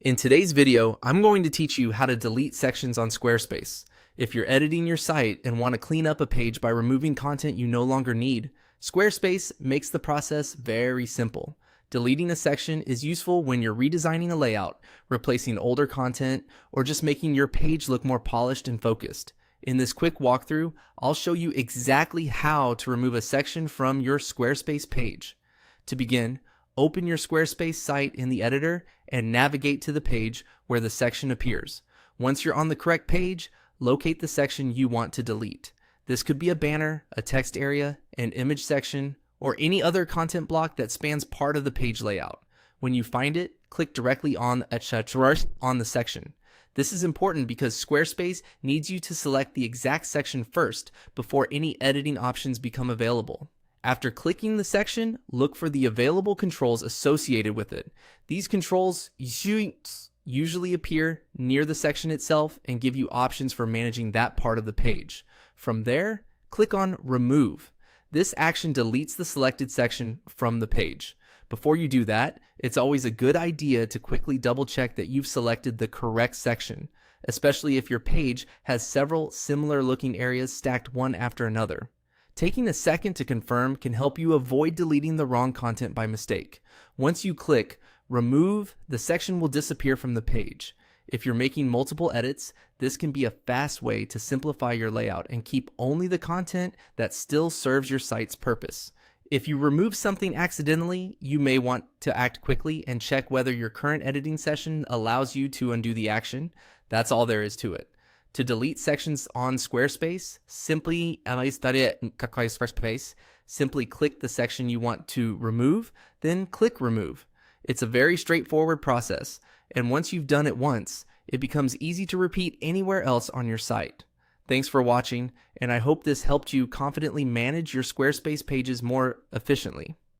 In today's video, I'm going to teach you how to delete sections on Squarespace. If you're editing your site and want to clean up a page by removing content you no longer need, Squarespace makes the process very simple. Deleting a section is useful when you're redesigning a layout, replacing older content, or just making your page look more polished and focused. In this quick walkthrough, I'll show you exactly how to remove a section from your Squarespace page. To begin, open your Squarespace site in the editor and navigate to the page where the section appears. Once you're on the correct page, locate the section you want to delete. This could be a banner, a text area, an image section, or any other content block that spans part of the page layout. When you find it, click directly on the section. This is important because Squarespace needs you to select the exact section first before any editing options become available. After clicking the section, look for the available controls associated with it. These controls usually appear near the section itself and give you options for managing that part of the page. From there, click on Remove. This action deletes the selected section from the page. Before you do that, it's always a good idea to quickly double check that you've selected the correct section, especially if your page has several similar looking areas stacked one after another. Taking a second to confirm can help you avoid deleting the wrong content by mistake. Once you click Remove, the section will disappear from the page. If you're making multiple edits, this can be a fast way to simplify your layout and keep only the content that still serves your site's purpose. If you remove something accidentally, you may want to act quickly and check whether your current editing session allows you to undo the action. That's all there is to it. To delete sections on Squarespace, simply click the section you want to remove, then click Remove. It's a very straightforward process, and once you've done it once, it becomes easy to repeat anywhere else on your site. Thanks for watching, and I hope this helped you confidently manage your Squarespace pages more efficiently.